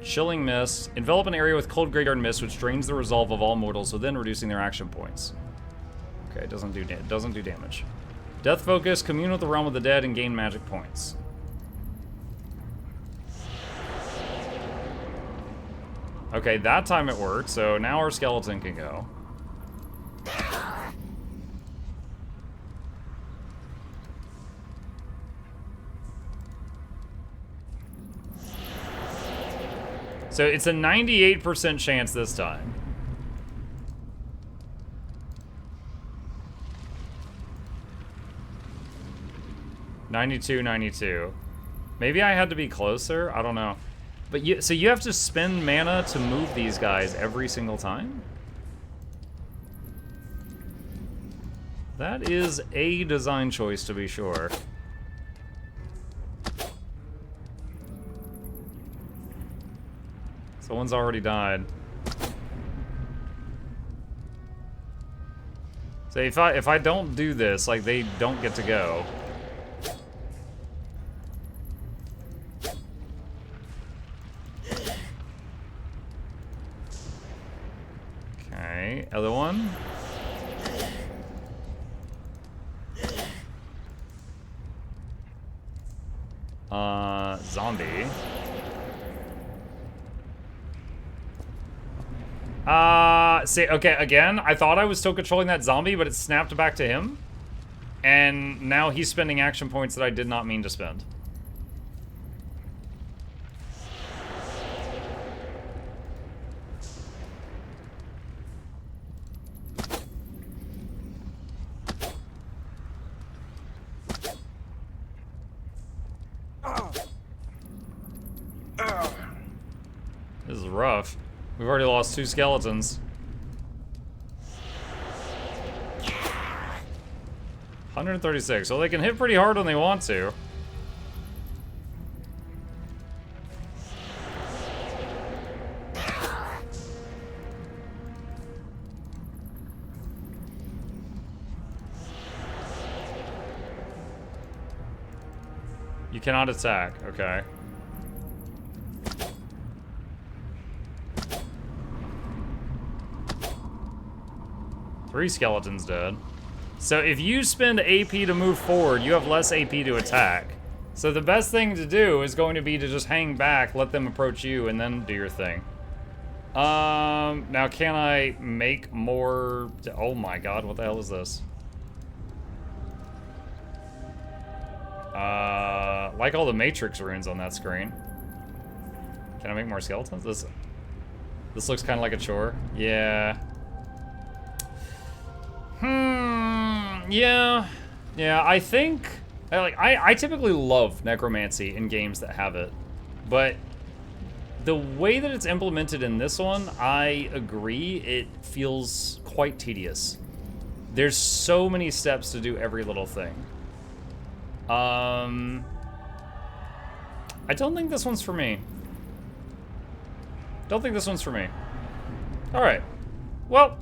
Chilling Mist. Envelop an area with cold graveyard mist, which drains the resolve of all mortals within, reducing their action points. Okay, it doesn't do damage. Death Focus. Commune with the realm of the dead and gain magic points. Okay, that time it worked, so now our skeleton can go. So it's a 98% chance this time. $92. Maybe I had to be closer? I don't know. But so you have to spend mana to move these guys every single time? That is a design choice, to be sure. Someone's already died. So if I don't do this, like, they don't get to go. Okay, other one. Zombie. See, okay, again, I thought I was still controlling that zombie, but it snapped back to him. And now he's spending action points that I did not mean to spend. This is rough. We've already lost 2 skeletons. 136. So they can hit pretty hard when they want to. You cannot attack. Okay. Three skeletons dead. So if you spend AP to move forward, you have less AP to attack. So the best thing to do is going to be to just hang back, let them approach you, and then do your thing. Now can I make more? Oh my god, what the hell is this? Like all the Matrix runes on that screen. Can I make more skeletons? This looks kind of like a chore. Yeah. Yeah. I think I typically love necromancy in games that have it, but the way that it's implemented in this one, I agree, it feels quite tedious. There's so many steps to do every little thing. I don't think this one's for me. Don't think this one's for me. All right. Well,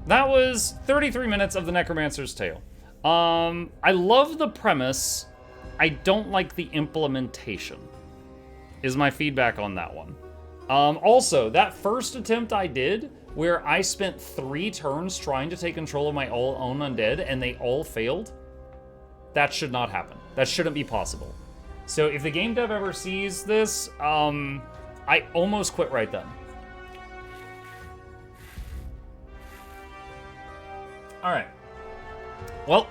that was 33 minutes of the Necromancer's Tale. I love the premise. I don't like the implementation, is my feedback on that one. Also, that first attempt I did, where I spent 3 turns trying to take control of my own undead, and they all failed, that should not happen. That shouldn't be possible. So if the game dev ever sees this, I almost quit right then. All right. Well,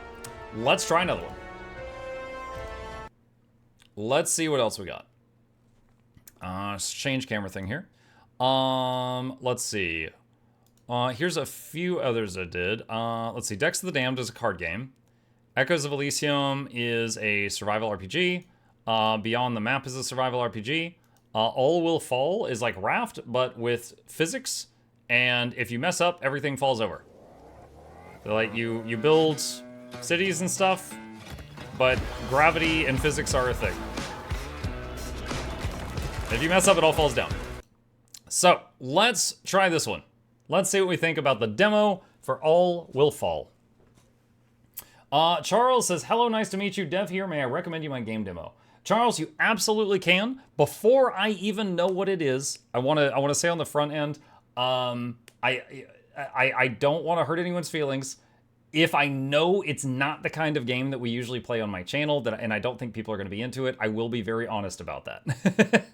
let's try another one. Let's see what else we got. Let's change camera thing here. Let's see. Here's a few others I did. Let's see. Decks of the Damned is a card game. Echoes of Elysium is a survival RPG. Beyond the Map is a survival RPG. All Will Fall is like Raft, but with physics. And if you mess up, everything falls over. So like you build cities and stuff, but gravity and physics are a thing. If you mess up, it all falls down. So let's try this one. Let's see what we think about the demo for All Will Fall. Charles says, hello, nice to meet you. Dev here, may I recommend you my game demo? Charles, you absolutely can. Before I even know what it is, I want to say on the front end, I don't want to hurt anyone's feelings. If I know it's not the kind of game that we usually play on my channel, and I don't think people are going to be into it, I will be very honest about that.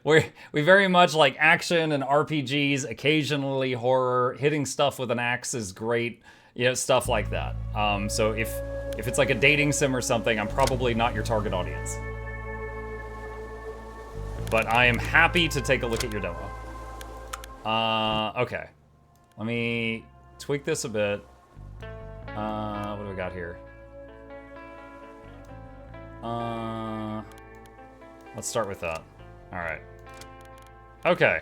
We very much like action and RPGs, occasionally horror. Hitting stuff with an axe is great, stuff like that. So if it's like a dating sim or something, I'm probably not your target audience. But I am happy to take a look at your demo. Okay. Let me tweak this a bit. What do we got here? Let's start with that. All right. Okay.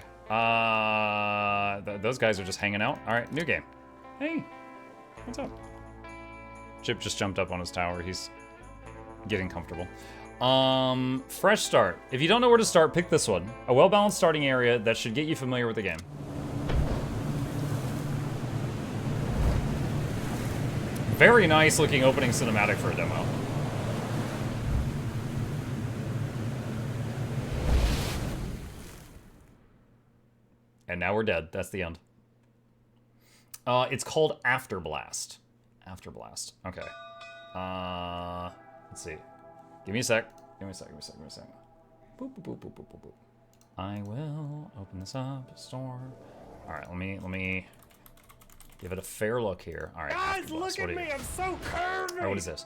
Those guys are just hanging out. All right, new game. Hey, what's up? Chip just jumped up on his tower. He's getting comfortable. Fresh start. If you don't know where to start, pick this one. A well-balanced starting area that should get you familiar with the game. Very nice looking opening cinematic for a demo. And now we're dead. That's the end. It's called Afterblast. Afterblast. Okay. Let's see. Give me a sec. Give me a sec. Boop, boop, boop, boop, boop, boop, boop. I will open this up. Store. All right. Let me give it a fair look here. All right. Guys, look at me. I'm so curvy. All right, what is this?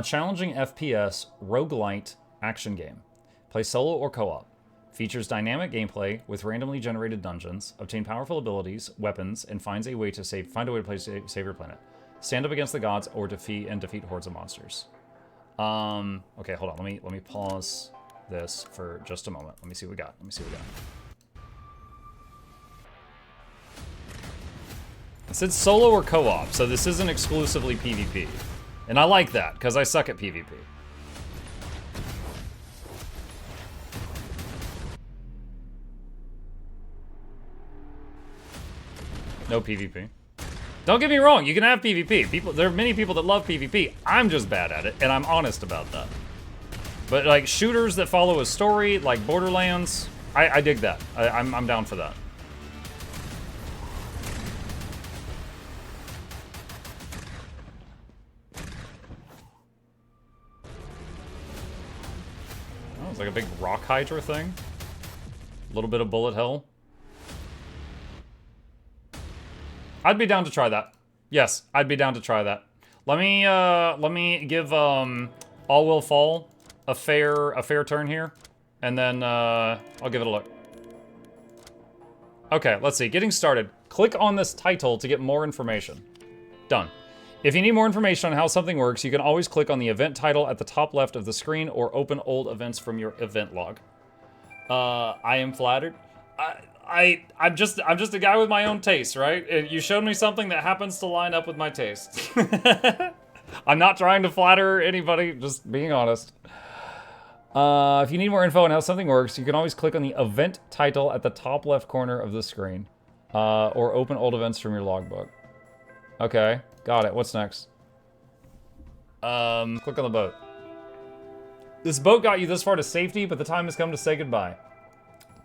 Challenging FPS roguelite action game. Play solo or co-op. Features dynamic gameplay with randomly generated dungeons. Obtain powerful abilities, weapons, and find a way to save your planet. Stand up against the gods or defeat hordes of monsters. Okay, hold on. Let me pause this for just a moment. Let me see what we got. It said solo or co-op, so this isn't exclusively PvP. And I like that, because I suck at PvP. No PvP. Don't get me wrong, you can have PvP. There are many people that love PvP. I'm just bad at it, and I'm honest about that. But like shooters that follow a story, like Borderlands, I dig that. I'm down for that. Oh, it's like a big rock hydra thing. A little bit of bullet hell. I'd be down to try that. Yes, I'd be down to try that. Let me give All Will Fall a fair turn here, and then I'll give it a look. Okay, let's see. Getting started. Click on this title to get more information. Done. If you need more information on how something works, you can always click on the event title at the top left of the screen or open old events from your event log. I am flattered. I'm just a guy with my own taste, right? You showed me something that happens to line up with my tastes. I'm not trying to flatter anybody, just being honest. If you need more info on how something works, you can always click on the event title at the top left corner of the screen. Or open old events from your logbook. Okay, got it. What's next? Click on the boat. This boat got you this far to safety, but the time has come to say goodbye.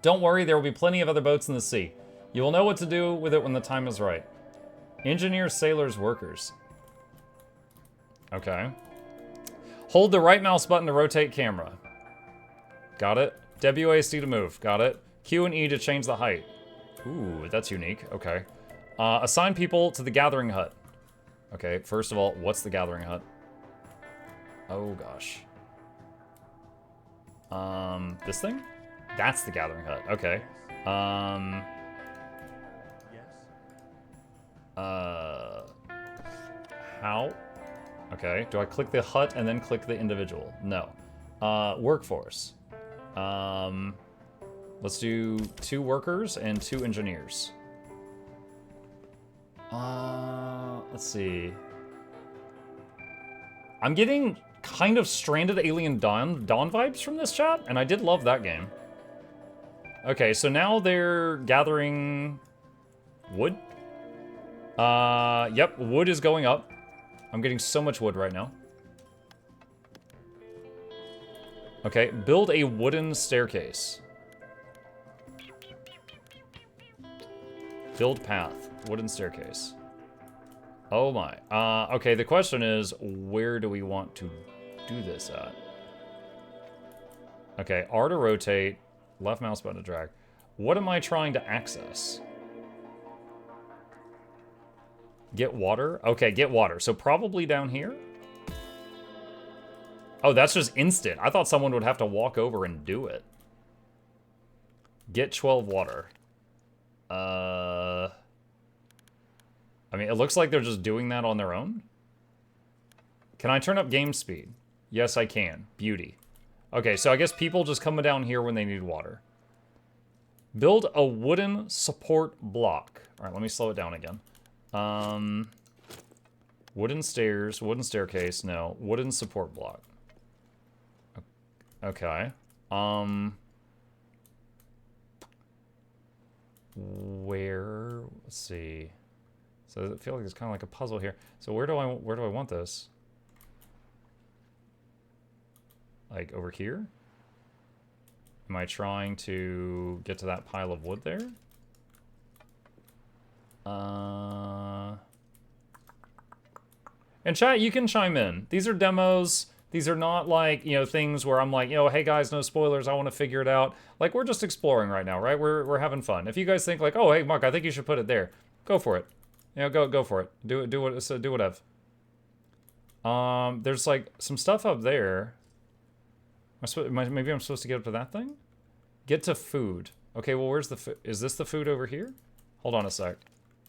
Don't worry, there will be plenty of other boats in the sea. You will know what to do with it when the time is right. Engineers, sailors, workers. Okay. Hold the right mouse button to rotate camera. Got it. WASD to move. Got it. Q and E to change the height. Ooh, that's unique. Okay. Assign people to the gathering hut. Okay, first of all, what's the gathering hut? Oh, gosh. This thing? That's the gathering hut. Okay. How? Okay. Do I click the hut and then click the individual? No. Workforce. Let's do 2 workers and 2 engineers. Let's see. I'm getting kind of Stranded Alien Dawn vibes from this chat, and I did love that game. Okay, so now they're gathering wood. Yep, wood is going up. I'm getting so much wood right now. Okay, build a wooden staircase. Build path. Wooden staircase. Oh my. Okay, the question is, where do we want to do this at? Okay, R to rotate, left mouse button to drag. What am I trying to access? Get water? Okay, get water. So probably down here? Oh, that's just instant. I thought someone would have to walk over and do it. Get 12 water. I mean, it looks like they're just doing that on their own. Can I turn up game speed? Yes, I can. Beauty. Okay, so I guess people just come down here when they need water. Build a wooden support block. All right, let me slow it down again. Wooden stairs, wooden staircase, no. Wooden support block. Okay. Where, let's see. So I feel like it's kind of like a puzzle here. So where do I want this? Like over here? Am I trying to get to that pile of wood there? And chat, you can chime in. These are demos. These are not like, you know, things where I'm like, you know, hey guys, no spoilers, I want to figure it out. Like, we're just exploring right now, right? We're having fun. If you guys think like, oh, hey, Mark, I think you should put it there. Go for it. You know, go for it. Do whatever. There's like some stuff up there. Maybe I'm supposed to get up to that thing? Get to food. Okay, well, where's the food? Is this the food over here? Hold on a sec.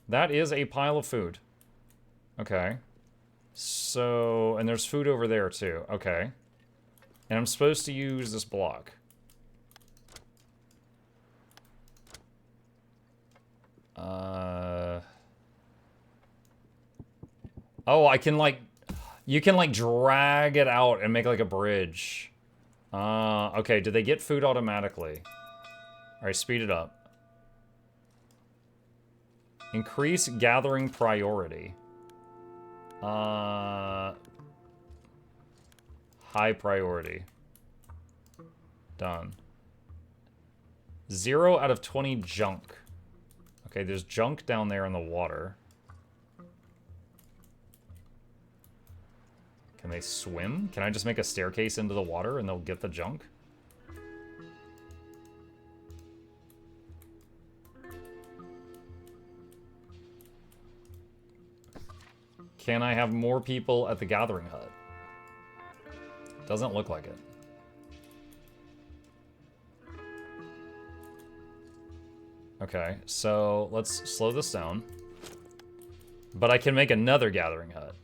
That is a pile of food. Okay. So, and there's food over there too. Okay. And I'm supposed to use this block. Oh, I can like, you can like drag it out and make like a bridge. Okay, did they get food automatically? Alright, speed it up. Increase gathering priority. High priority. Done. 0 out of 20 junk. Okay, there's junk down there in the water. Can they swim? Can I just make a staircase into the water and they'll get the junk? Can I have more people at the gathering hut? Doesn't look like it. Okay, so let's slow this down. But I can make another gathering hut.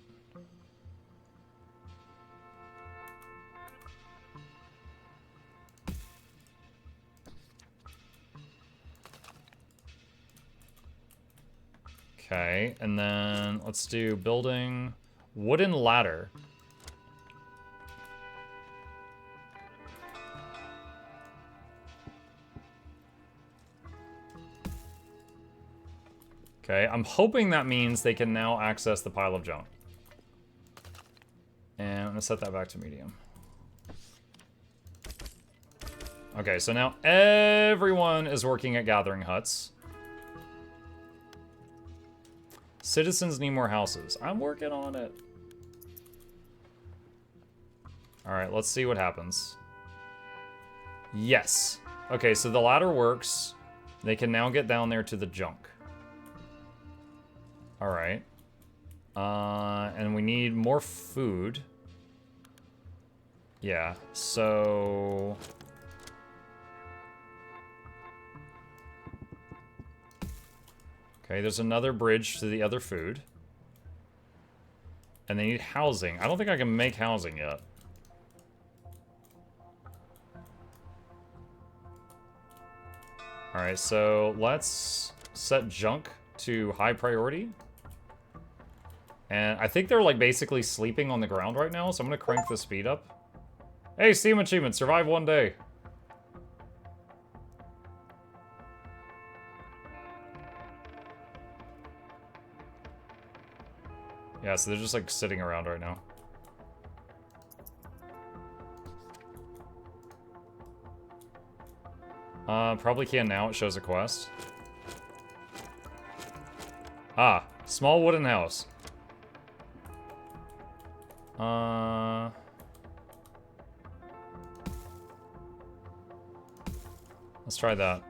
Okay, and then let's do building wooden ladder. Okay, I'm hoping that means they can now access the pile of junk. And I'm gonna set that back to medium. Okay, so now everyone is working at gathering huts. Citizens need more houses. I'm working on it. Alright, let's see what happens. Yes. Okay, so the ladder works. They can now get down there to the junk. Alright. And we need more food. Yeah, so... Okay, there's another bridge to the other food. And they need housing. I don't think I can make housing yet. Alright, so let's set junk to high priority. And I think they're like basically sleeping on the ground right now, so I'm gonna crank the speed up. Hey, Steam achievement, survive one day. Yeah, so they're just like sitting around right now. Probably can now. It shows a quest. Ah, small wooden house. Let's try that.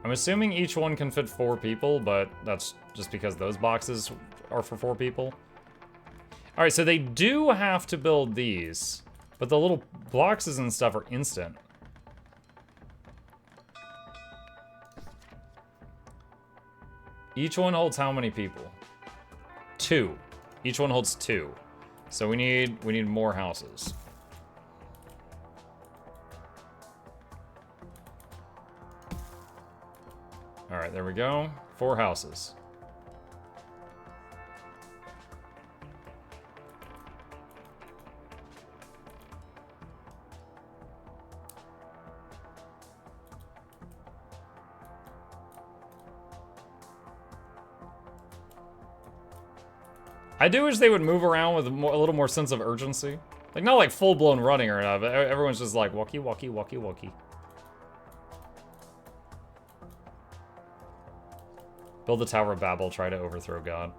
I'm assuming each one can fit 4 people, but that's just because those boxes are for 4 people. Alright, so they do have to build these, but the little boxes and stuff are instant. Each one holds how many people? 2. Each one holds 2. So we need more houses. Alright, there we go. 4 houses. I do wish they would move around with a little more sense of urgency. Like, not like full-blown running or not, but everyone's just like, walkie, walkie, walkie, walkie. Build the Tower of Babel, try to overthrow God.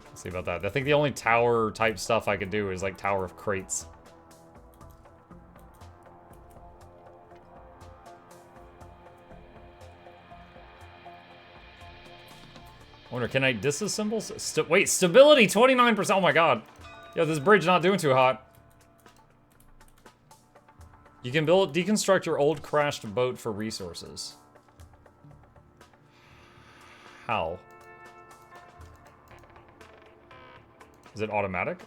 Let's see about that. I think the only tower-type stuff I could do is, like, Tower of Crates. I wonder, can I disassemble? Wait, stability 29%. Oh my god. Yo, this bridge not doing too hot. You can deconstruct your old crashed boat for resources. How? Is it automatic?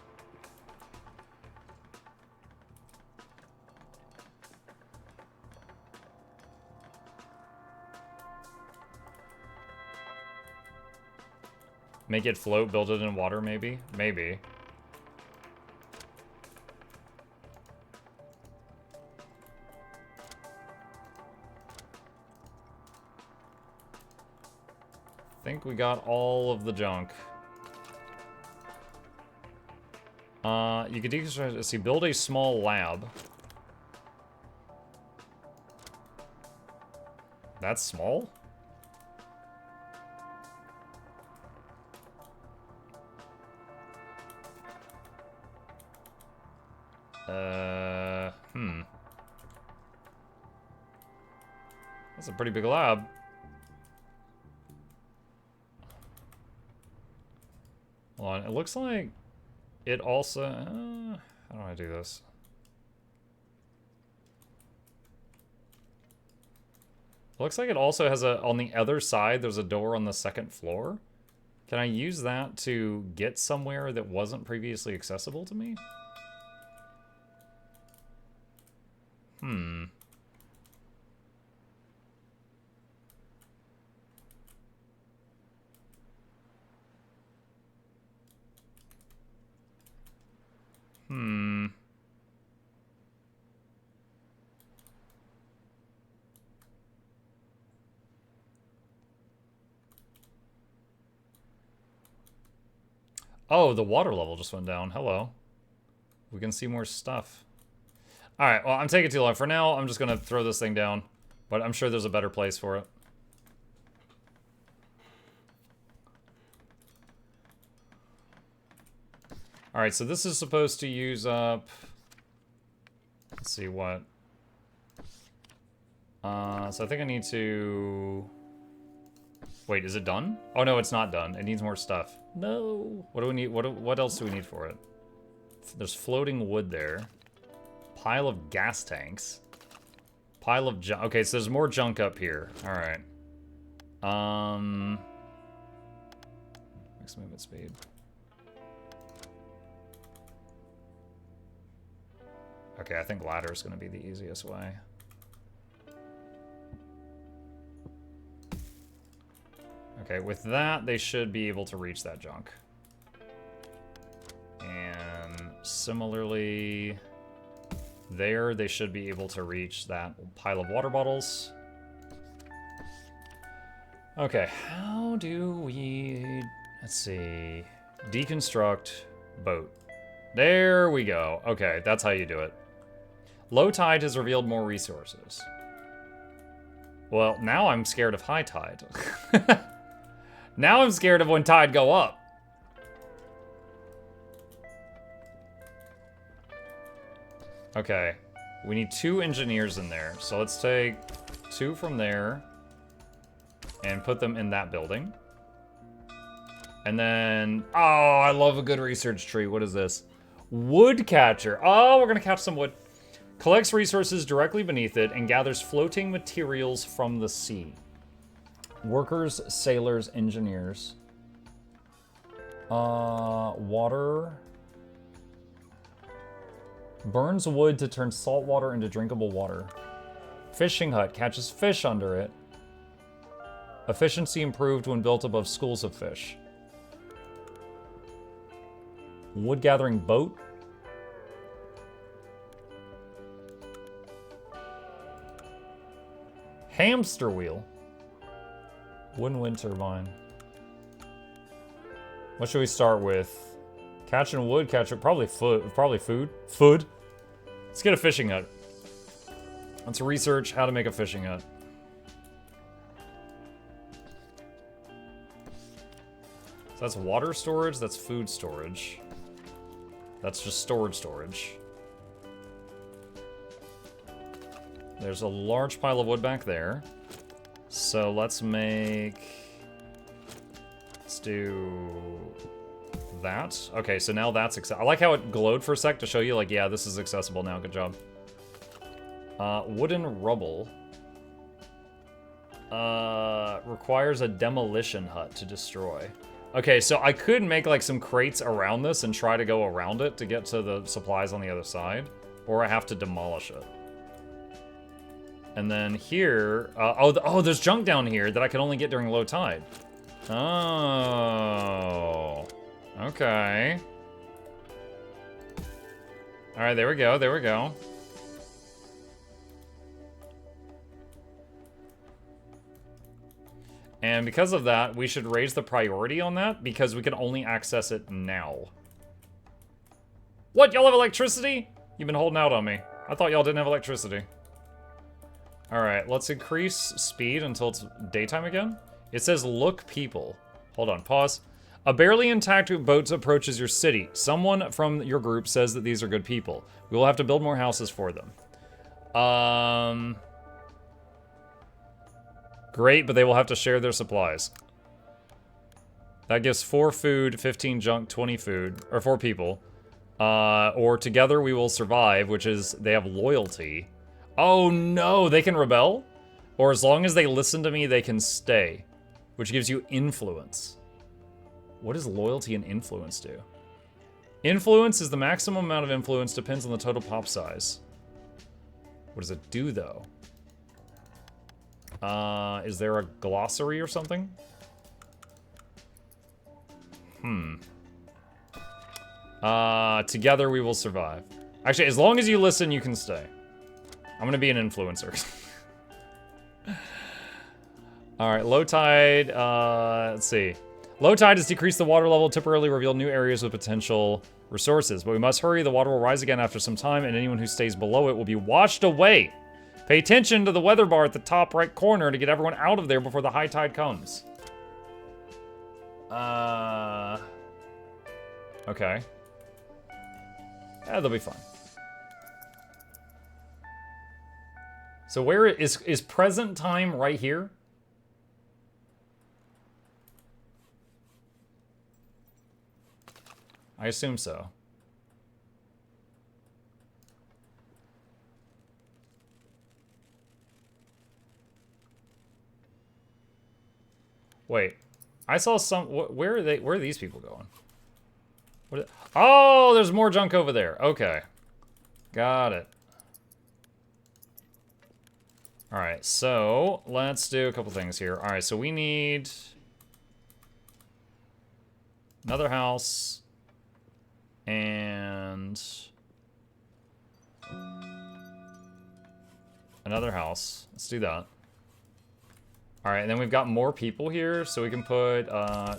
Make it float, build it in water, maybe? Maybe. I think we got all of the junk. You could deconstruct, let's see, build a small lab. That's small? That's a pretty big lab. Hold on, it looks like it also... how do I do this? Looks like it also has a... On the other side, there's a door on the 2nd floor. Can I use that to get somewhere that wasn't previously accessible to me? Oh, the water level just went down. Hello. We can see more stuff. Alright, well, I'm taking too long. For now, I'm just gonna throw this thing down. But I'm sure there's a better place for it. Alright, so this is supposed to use up... Let's see what... so I think I need to... Wait, is it done? Oh no, it's not done. It needs more stuff. No! What do we need? What else do we need for it? There's floating wood there. Pile of gas tanks. Pile of junk. Okay, so there's more junk up here. Alright. Max movement speed. Okay, I think ladder is going to be the easiest way. Okay, with that, they should be able to reach that junk. And similarly, there, they should be able to reach that pile of water bottles. Okay, how do we... Let's see... Deconstruct boat. There we go. Okay, that's how you do it. Low tide has revealed more resources. Well, now I'm scared of high tide. Now I'm scared of when tide go up. Okay, we need 2 engineers in there. So let's take 2 from there and put them in that building. And then, oh, I love a good research tree. What is this? Woodcatcher. Oh, we're gonna catch some wood. Collects resources directly beneath it and gathers floating materials from the sea. Workers, sailors, engineers. Water. Burns wood to turn salt water into drinkable water. Fishing hut catches fish under it. Efficiency improved when built above schools of fish. Wood gathering boat. Hamster wheel. Wooden wind turbine. What should we start with? Catching wood, probably food. Food. Let's get a fishing hut. Let's research how to make a fishing hut. So that's water storage, that's food storage. That's just storage. There's a large pile of wood back there. So let's do that. Okay, so now that's accessible. I like how it glowed for a sec to show you, like, yeah, this is accessible now. Good job. Wooden rubble. Requires a demolition hut to destroy. Okay, so I could make, like, some crates around this and try to go around it to get to the supplies on the other side. Or I have to demolish it. And then here... oh, there's junk down here that I can only get during low tide. Oh... Okay. Alright, there we go. And because of that, we should raise the priority on that, because we can only access it now. What, y'all have electricity? You've been holding out on me. I thought y'all didn't have electricity. Alright, let's increase speed until it's daytime again. It says, look people. Hold on, pause. A barely intact boat approaches your city. Someone from your group says that these are good people. We will have to build more houses for them. Great, but they will have to share their supplies. That gives 4 food, 15 junk, 20 food, or 4 people. Or together we will survive, which is, they have loyalty. Oh no, they can rebel? Or as long as they listen to me, they can stay. Which gives you influence. What does loyalty and influence do? Influence is the maximum amount of influence, depends on the total pop size. What does it do, though? Is there a glossary or something? Together we will survive. Actually, as long as you listen, you can stay. I'm gonna be an influencer. Alright, low tide, let's see. Low tide has decreased the water level, temporarily revealed new areas with potential resources. But we must hurry, the water will rise again after some time, and anyone who stays below it will be washed away. Pay attention to the weather bar at the top right corner to get everyone out of there before the high tide comes. Okay. Yeah, they'll be fine. So where is present time right here? I assume so. Wait, I saw some. Where are they? Where are these people going? What? Oh, there's more junk over there. Okay, got it. All right, so let's do a couple things here. All right, so we need another house and another house. Let's do that. All right, and then we've got more people here, so we can put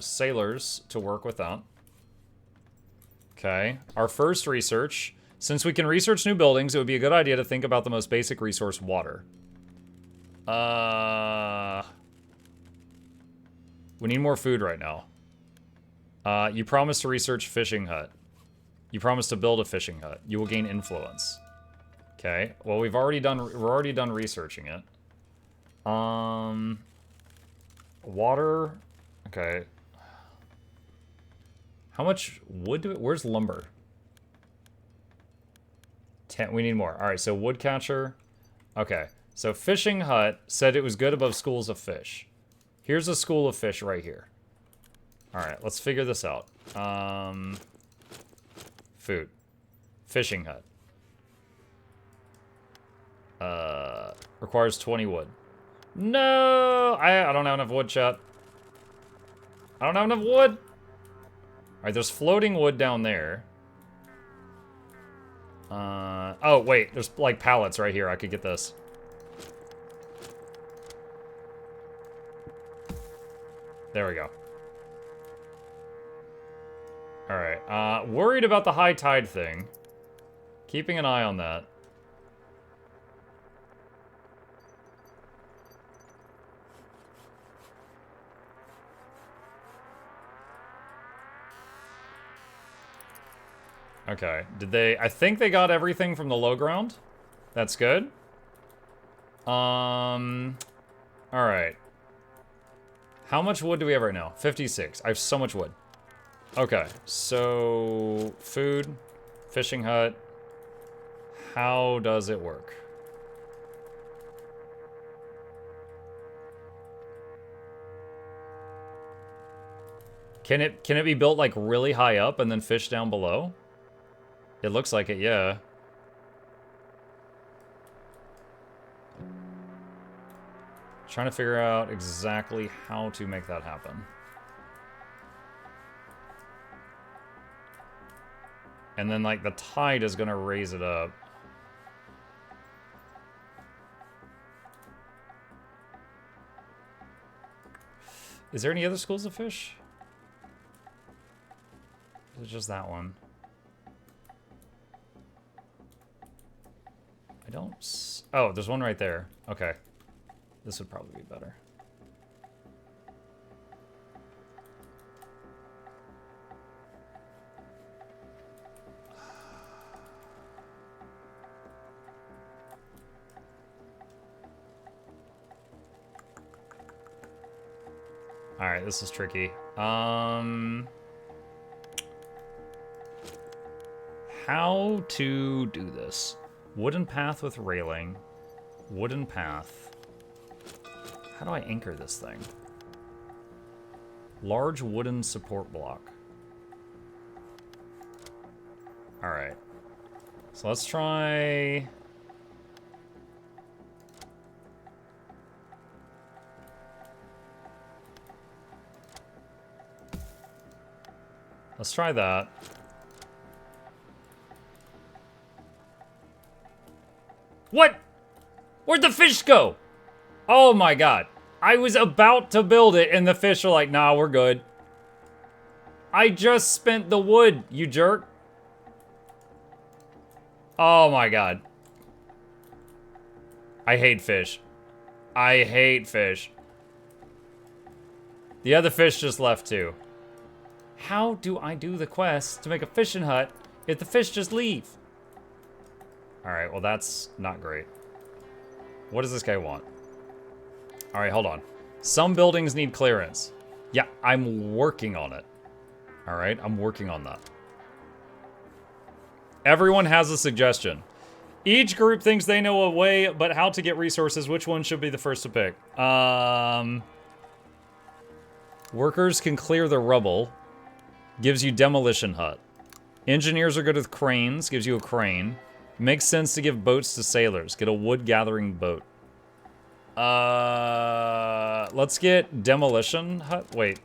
sailors to work with that. Okay. Our first research. Since we can research new buildings, it would be a good idea to think about the most basic resource, water. We need more food right now. You promised to research fishing hut. You promised to build a fishing hut. You will gain influence. Okay. Well, we're already done researching it. Water. Okay. How much wood do we... Where's lumber? 10. We need more. All right, so woodcatcher. Okay. So fishing hut said it was good above schools of fish. Here's a school of fish right here. All right, let's figure this out. Food. Fishing hut. Requires 20 wood. No! I don't have enough wood, chat. I don't have enough wood! Alright, there's floating wood down there. Oh, wait. There's, like, pallets right here. I could get this. There we go. Alright, worried about the high tide thing. Keeping an eye on that. Okay, did they... I think they got everything from the low ground. That's good. Alright. How much wood do we have right now? 56. I have so much wood. Okay, so food, fishing hut. How does it work? Can it be built like really high up and then fish down below? It looks like it, yeah. Trying to figure out exactly how to make that happen. And then, like, the tide is gonna raise it up. Is there any other schools of fish? Is it just that one? I don't... Oh, there's one right there. Okay. This would probably be better. Alright, this is tricky. How to do this? Wooden path with railing. Wooden path. How do I anchor this thing? Large wooden support block. Alright. So let's try... Let's try that. What? Where'd the fish go? Oh my god. I was about to build it and the fish are like, nah, we're good. I just spent the wood, you jerk. Oh my god. I hate fish. I hate fish. The other fish just left too. How do I do the quest to make a fishing hut if the fish just leave? Alright, well that's not great. What does this guy want? Alright, hold on. Some buildings need clearance. Yeah, I'm working on it. Alright, I'm working on that. Everyone has a suggestion. Each group thinks they know a way, but how to get resources, which one should be the first to pick? Workers can clear the rubble. Gives you demolition hut. Engineers are good with cranes. Gives you a crane. Makes sense to give boats to sailors. Get a wood gathering boat. Let's get demolition hut. Wait.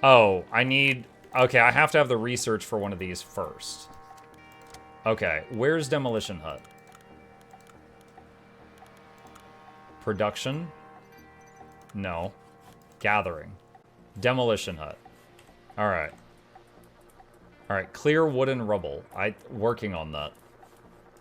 Oh, I need... Okay, I have to have the research for one of these first. Okay, where's demolition hut? Production? No. Gathering. Demolition hut. Alright. All right, clear wooden rubble. Working on that.